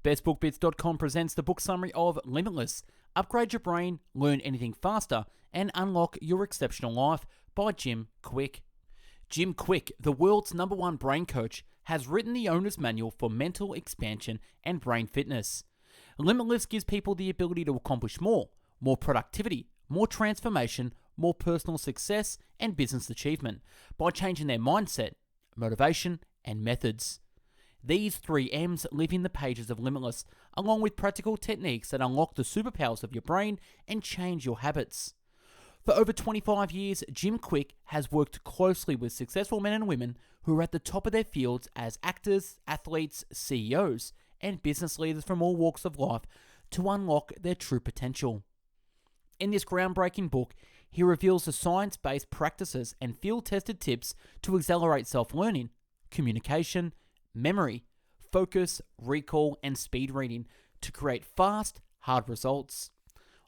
bestbookbits.com presents the book summary of Limitless. Upgrade your brain, learn anything faster, and unlock your exceptional life by Jim Kwik. Jim Kwik, the world's #1 brain coach, has written the owner's manual for mental expansion and brain fitness. Limitless gives people the ability to accomplish more productivity, more transformation, more personal success, and business achievement by changing their mindset, motivation, and methods. These 3 M's live in the pages of Limitless, along with practical techniques that unlock the superpowers of your brain and change your habits. For over 25 years, Jim Kwik has worked closely with successful men and women who are at the top of their fields as actors, athletes, CEOs, and business leaders from all walks of life to unlock their true potential. In this groundbreaking book, he reveals the science-based practices and field-tested tips to accelerate self-learning, communication, memory, focus, recall, and speed reading to create fast, hard results.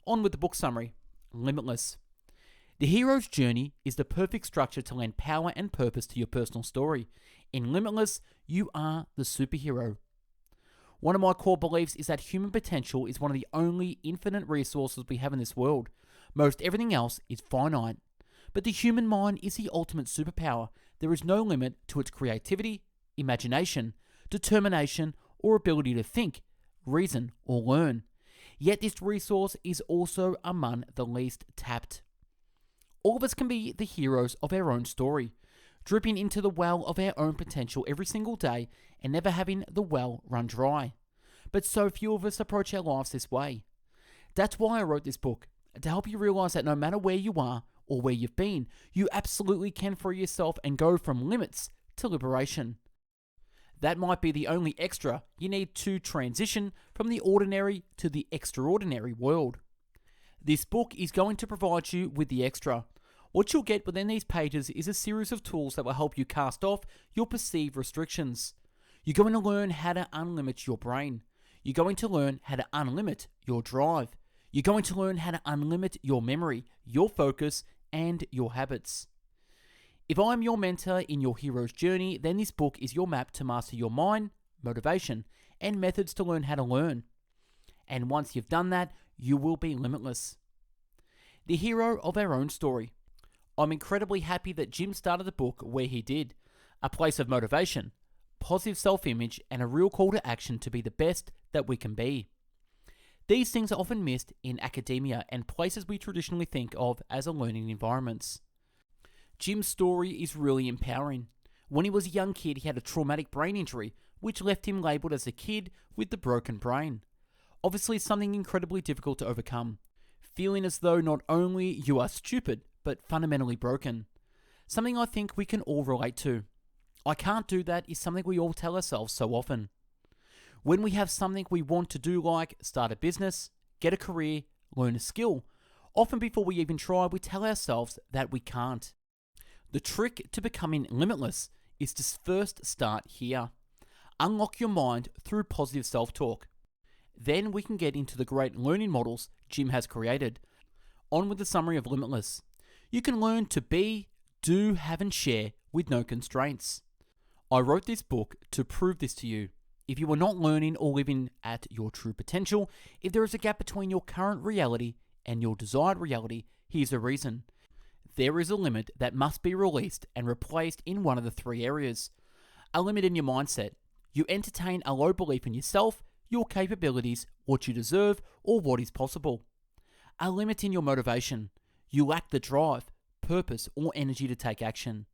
On with the book summary. Limitless. The hero's journey is the perfect structure to lend power and purpose to your personal story. In Limitless, you are the superhero. One of my core beliefs is that human potential is one of the only infinite resources we have in this world. Most everything else is finite. But the human mind is the ultimate superpower. There is no limit to its creativity, imagination, determination, or ability to think, reason, or learn. Yet this resource is also among the least tapped. All of us can be the heroes of our own story, dripping into the well of our own potential every single day and never having the well run dry. But so few of us approach our lives this way. That's why I wrote this book, to help you realize that no matter where you are or where you've been, you absolutely can free yourself and go from limits to liberation. That might be the only extra you need to transition from the ordinary to the extraordinary world. This book is going to provide you with the extra. What you'll get within these pages is a series of tools that will help you cast off your perceived restrictions. You're going to learn how to unlimit your brain. You're going to learn how to unlimit your drive. You're going to learn how to unlimit your memory, your focus, and your habits. If I'm your mentor in your hero's journey, then this book is your map to master your mind, motivation, and methods to learn how to learn. And once you've done that, you will be limitless. The hero of our own story. I'm incredibly happy that Jim started the book where he did, a place of motivation, positive self-image, and a real call to action to be the best that we can be. These things are often missed in academia and places we traditionally think of as learning environments. Jim's story is really empowering. When he was a young kid, he had a traumatic brain injury, which left him labelled as a kid with the broken brain. Obviously something incredibly difficult to overcome. Feeling as though not only you are stupid, but fundamentally broken. Something I think we can all relate to. I can't do that is something we all tell ourselves so often. When we have something we want to do, like start a business, get a career, learn a skill, often before we even try, we tell ourselves that we can't. The trick to becoming limitless is to first start here. Unlock your mind through positive self-talk. Then we can get into the great learning models Jim has created. On with the summary of Limitless. You can learn to be, do, have, and share with no constraints. I wrote this book to prove this to you. If you are not learning or living at your true potential, if there is a gap between your current reality and your desired reality, here's the reason. There is a limit that must be released and replaced in one of the 3 areas. A limit in your mindset. You entertain a low belief in yourself, your capabilities, what you deserve, or what is possible. A limit in your motivation. You lack the drive, purpose, or energy to take action.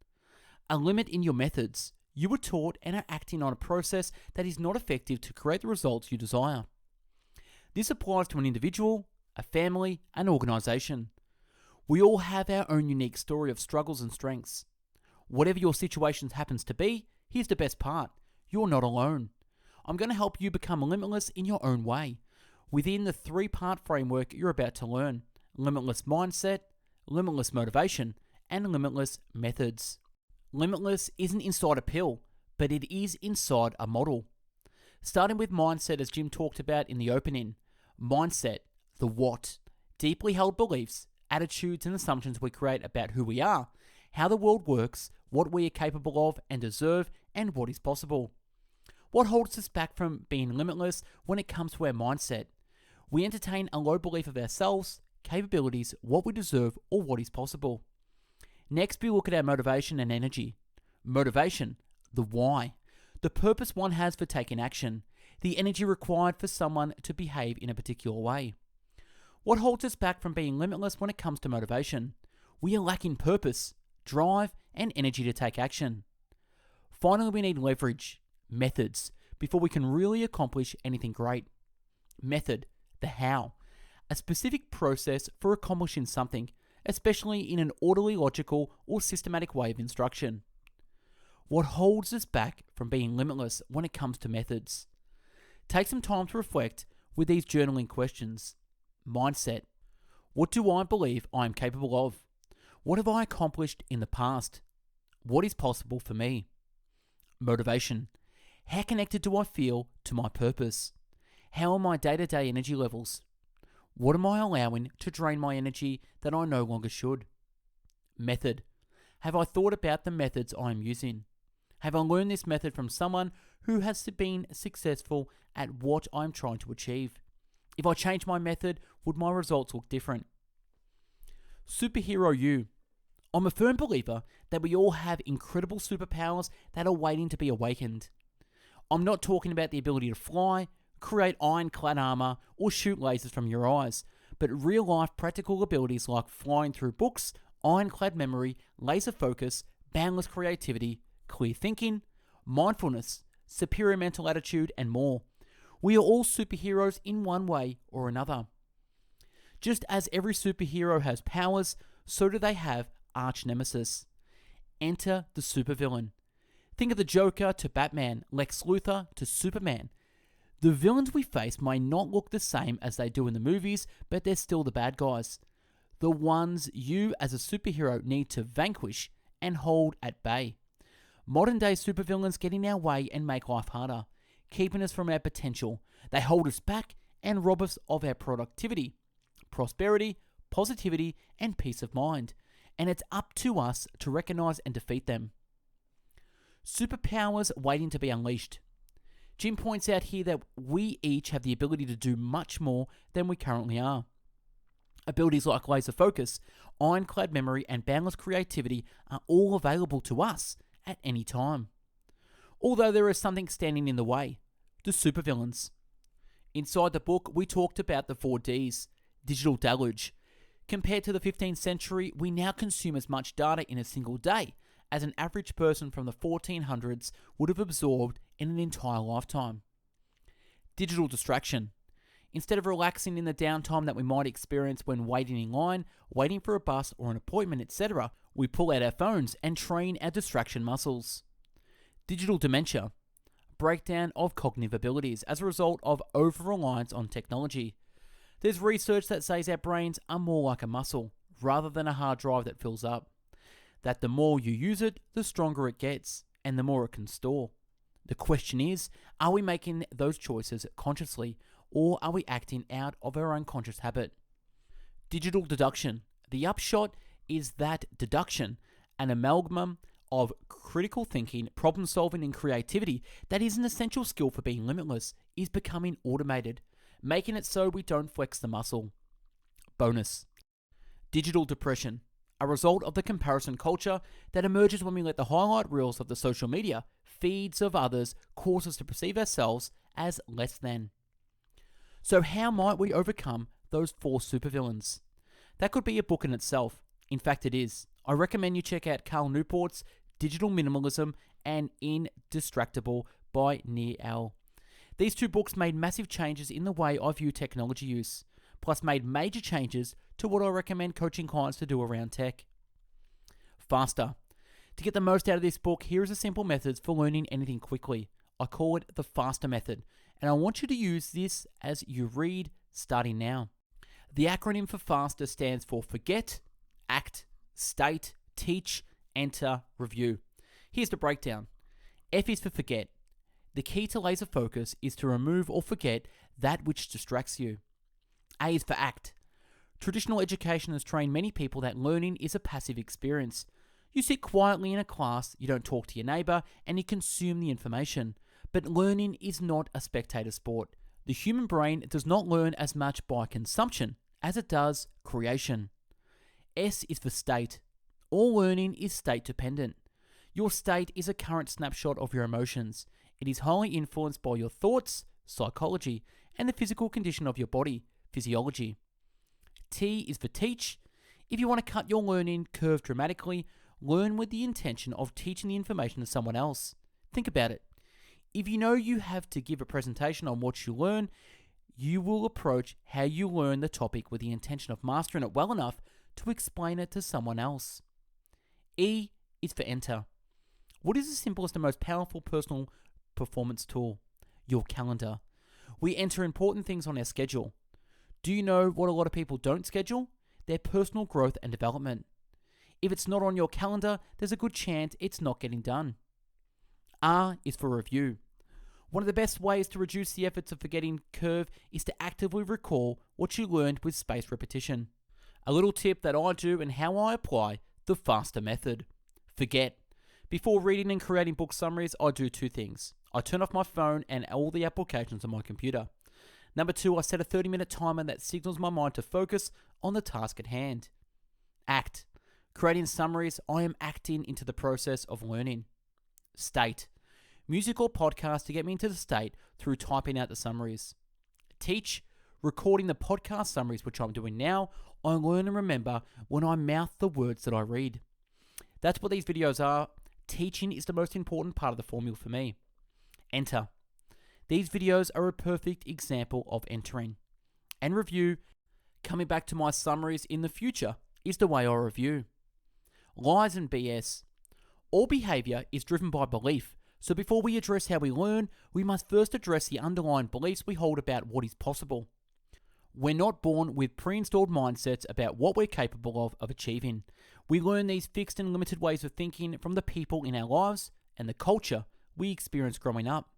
A limit in your methods. You were taught and are acting on a process that is not effective to create the results you desire. This applies to an individual, a family, an organization. We all have our own unique story of struggles and strengths. Whatever your situation happens to be, here's the best part. You're not alone. I'm going to help you become limitless in your own way, within the 3-part framework you're about to learn. Limitless mindset, limitless motivation, and limitless methods. Limitless isn't inside a pill, but it is inside a model. Starting with mindset, as Jim talked about in the opening. Mindset, the what, deeply held beliefs, attitudes and assumptions we create about who we are, how the world works, what we are capable of and deserve, and what is possible. What holds us back from being limitless when it comes to our mindset? We entertain a low belief of ourselves, capabilities, what we deserve, or what is possible. Next, we look at our motivation and energy. Motivation, the why, the purpose one has for taking action, the energy required for someone to behave in a particular way. What holds us back from being limitless when it comes to motivation? We are lacking purpose, drive, and energy to take action. Finally, we need leverage, methods, before we can really accomplish anything great. Method, the how, a specific process for accomplishing something, especially in an orderly, logical, or systematic way of instruction. What holds us back from being limitless when it comes to methods? Take some time to reflect with these journaling questions. Mindset. What do I believe I am capable of? What have I accomplished in the past? What is possible for me? Motivation. How connected do I feel to my purpose? How are my day-to-day energy levels? What am I allowing to drain my energy that I no longer should? Method. Have I thought about the methods I am using? Have I learned this method from someone who has been successful at what I am trying to achieve? If I change my method, would my results look different? Superhero you. I'm a firm believer that we all have incredible superpowers that are waiting to be awakened. I'm not talking about the ability to fly, create ironclad armor, or shoot lasers from your eyes, but real-life practical abilities like flying through books, ironclad memory, laser focus, boundless creativity, clear thinking, mindfulness, superior mental attitude, and more. We are all superheroes in one way or another. Just as every superhero has powers, so do they have arch nemesis. Enter the supervillain. Think of the Joker to Batman, Lex Luthor to Superman. The villains we face may not look the same as they do in the movies, but they're still the bad guys. The ones you as a superhero need to vanquish and hold at bay. Modern day supervillains get in our way and make life harder, keeping us from our potential. They hold us back and rob us of our productivity, prosperity, positivity, and peace of mind. And it's up to us to recognize and defeat them. Superpowers waiting to be unleashed. Jim points out here that we each have the ability to do much more than we currently are. Abilities like laser focus, ironclad memory, and boundless creativity are all available to us at any time. Although there is something standing in the way, the supervillains. Inside the book, we talked about the 4Ds, digital deluge. Compared to the 15th century, we now consume as much data in a single day as an average person from the 1400s would have absorbed in an entire lifetime. Digital distraction. Instead of relaxing in the downtime that we might experience when waiting in line, waiting for a bus or an appointment, etc., we pull out our phones and train our distraction muscles. Digital dementia. Breakdown of cognitive abilities as a result of over-reliance on technology. There's research that says our brains are more like a muscle rather than a hard drive that fills up. That the more you use it, the stronger it gets, and the more it can store. The question is, are we making those choices consciously, or are we acting out of our unconscious habit? Digital deduction. The upshot is that deduction, an amalgam of critical thinking, problem solving, and creativity that is an essential skill for being limitless, is becoming automated, making it so we don't flex the muscle. Bonus. Digital depression. A result of the comparison culture that emerges when we let the highlight reels of the social media feeds of others cause us to perceive ourselves as less than. So how might we overcome those 4 supervillains? That could be a book in itself. In fact, it is. I recommend you check out Cal Newport's Digital Minimalism and Indistractable by Nir Eyal. These 2 books made massive changes in the way I view technology use, plus made major changes to what I recommend coaching clients to do around tech. Faster. To get the most out of this book, here is a simple method for learning anything quickly. I call it the FASTER method, and I want you to use this as you read starting now. The acronym for FASTER stands for Forget, Act, State, Teach, Enter, Review. Here's the breakdown. F is for forget. The key to laser focus is to remove or forget that which distracts you. A is for act. Traditional education has trained many people that learning is a passive experience. You sit quietly in a class, you don't talk to your neighbor, and you consume the information. But learning is not a spectator sport. The human brain does not learn as much by consumption as it does creation. S is for state. All learning is state dependent. Your state is a current snapshot of your emotions. It is highly influenced by your thoughts, psychology, and the physical condition of your body, physiology. T is for teach. If you want to cut your learning curve dramatically, learn with the intention of teaching the information to someone else. Think about it. If you know you have to give a presentation on what you learn, you will approach how you learn the topic with the intention of mastering it well enough to explain it to someone else. E is for enter. What is the simplest and most powerful personal performance tool? Your calendar. We enter important things on our schedule. Do you know what a lot of people don't schedule? Their personal growth and development. If it's not on your calendar, there's a good chance it's not getting done. R is for review. One of the best ways to reduce the efforts of forgetting curve is to actively recall what you learned with spaced repetition. A little tip that I do and how I apply the faster method. Forget. Before reading and creating book summaries, I do two things. I turn off my phone and all the applications on my computer. Number 2, I set a 30-minute timer that signals my mind to focus on the task at hand. Act. Creating summaries, I am acting into the process of learning. State. Music or podcast to get me into the state through typing out the summaries. Teach. Recording the podcast summaries, which I'm doing now, I learn and remember when I mouth the words that I read. That's what these videos are. Teaching is the most important part of the formula for me. Enter. These videos are a perfect example of entering. And review. Coming back to my summaries in the future is the way I review. Lies and BS. All behavior is driven by belief. So before we address how we learn, we must first address the underlying beliefs we hold about what is possible. We're not born with pre-installed mindsets about what we're capable of achieving. We learn these fixed and limited ways of thinking from the people in our lives and the culture we experience growing up.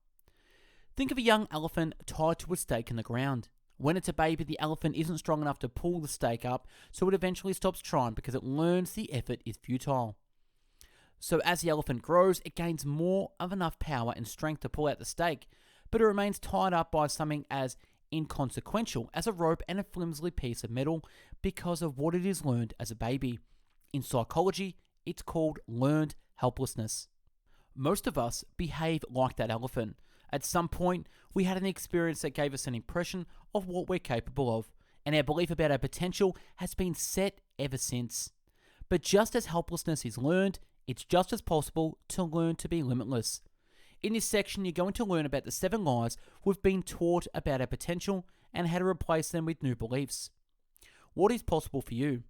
Think of a young elephant tied to a stake in the ground. When it's a baby, the elephant isn't strong enough to pull the stake up, so it eventually stops trying because it learns the effort is futile. So as the elephant grows, it gains more of enough power and strength to pull out the stake, but it remains tied up by something as inconsequential as a rope and a flimsy piece of metal because of what it is learned as a baby. In psychology, it's called learned helplessness. Most of us behave like that elephant. At some point, we had an experience that gave us an impression of what we're capable of, and our belief about our potential has been set ever since. But just as helplessness is learned, it's just as possible to learn to be limitless. In this section, you're going to learn about the 7 lies we've been taught about our potential and how to replace them with new beliefs. What is possible for you?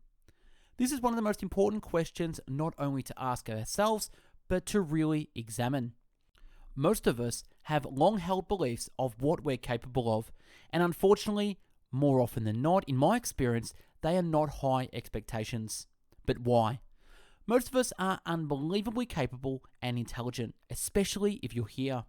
This is one of the most important questions not only to ask ourselves, but to really examine. Most of us have long-held beliefs of what we're capable of, and unfortunately, more often than not, in my experience, they are not high expectations. But why? Most of us are unbelievably capable and intelligent, especially if you're here.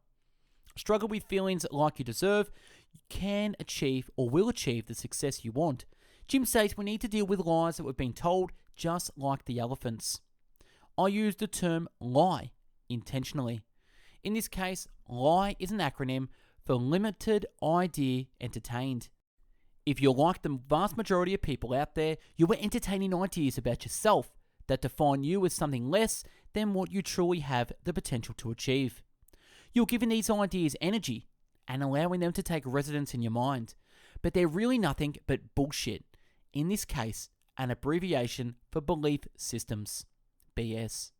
Struggle with feelings like you deserve, you can achieve or will achieve the success you want. Jim says we need to deal with lies that we've been told, just like the elephants. I use the term lie intentionally. In this case, LIE is an acronym for Limited Idea Entertained. If you're like the vast majority of people out there, you are entertaining ideas about yourself that define you as something less than what you truly have the potential to achieve. You're giving these ideas energy and allowing them to take residence in your mind, but they're really nothing but bullshit. In this case, an abbreviation for belief systems, BS.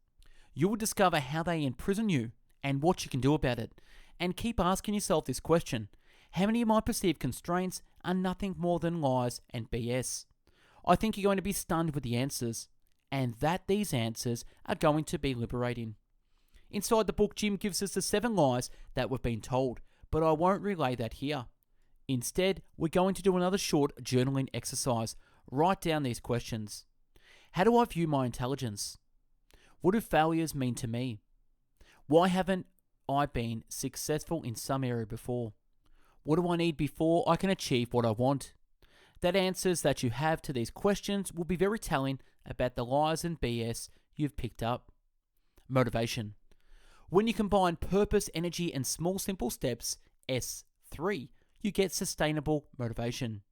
You will discover how they imprison you and what you can do about it. And keep asking yourself this question: how many of my perceived constraints are nothing more than lies and BS? I think you're going to be stunned with the answers, and that these answers are going to be liberating. Inside the book, Jim gives us the 7 lies that we've been told, but I won't relay that here. Instead, we're going to do another short journaling exercise. Write down these questions. How do I view my intelligence? What do failures mean to me? Why haven't I been successful in some area before? What do I need before I can achieve what I want? That answers that you have to these questions will be very telling about the lies and BS you've picked up. Motivation. When you combine purpose, energy, and small, simple steps, S3, you get sustainable motivation.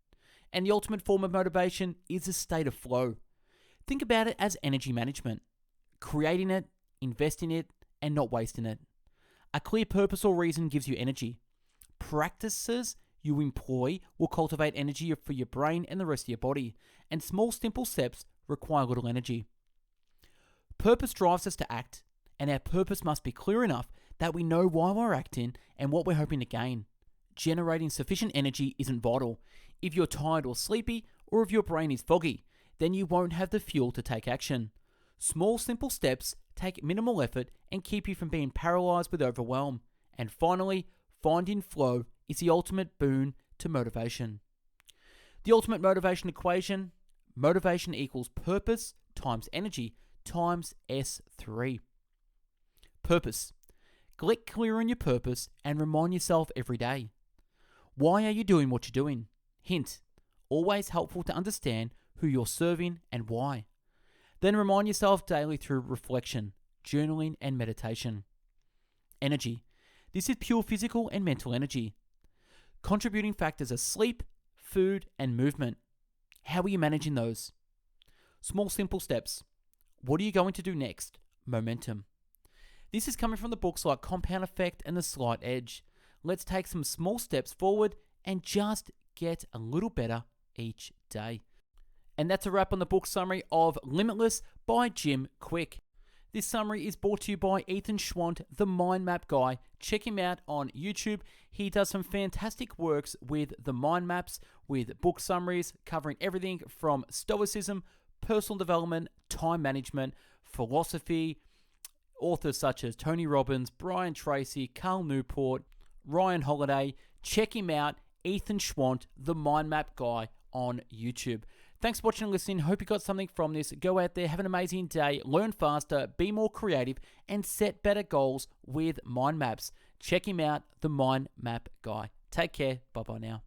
And the ultimate form of motivation is a state of flow. Think about it as energy management, creating it, investing it, and not wasting it. A clear purpose or reason gives you energy. Practices you employ will cultivate energy for your brain and the rest of your body, and small, simple steps require little energy. Purpose drives us to act, and our purpose must be clear enough that we know why we're acting and what we're hoping to gain. Generating sufficient energy isn't vital. If you're tired or sleepy, or if your brain is foggy, then you won't have the fuel to take action. Small, simple steps take minimal effort and keep you from being paralyzed with overwhelm. And finally, finding flow is the ultimate boon to motivation. The ultimate motivation equation: motivation equals purpose times energy times S3. Purpose. Get clear on your purpose and remind yourself every day. Why are you doing what you're doing? Hint: always helpful to understand who you're serving and why. Then remind yourself daily through reflection, journaling, and meditation. Energy. This is pure physical and mental energy. Contributing factors are sleep, food, and movement. How are you managing those? Small, simple steps. What are you going to do next? Momentum. This is coming from the books like Compound Effect and The Slight Edge. Let's take some small steps forward and just get a little better each day. And that's a wrap on the book summary of Limitless by Jim Kwik. This summary is brought to you by Ethan Schwant, the mind map guy. Check him out on YouTube. He does some fantastic works with the mind maps, with book summaries covering everything from stoicism, personal development, time management, philosophy. Authors such as Tony Robbins, Brian Tracy, Carl Newport, Ryan Holiday. Check him out, Ethan Schwant, the mind map guy on YouTube. Thanks for watching and listening. Hope you got something from this. Go out there, have an amazing day, learn faster, be more creative, and set better goals with mind maps. Check him out, the mind map guy. Take care. Bye-bye now.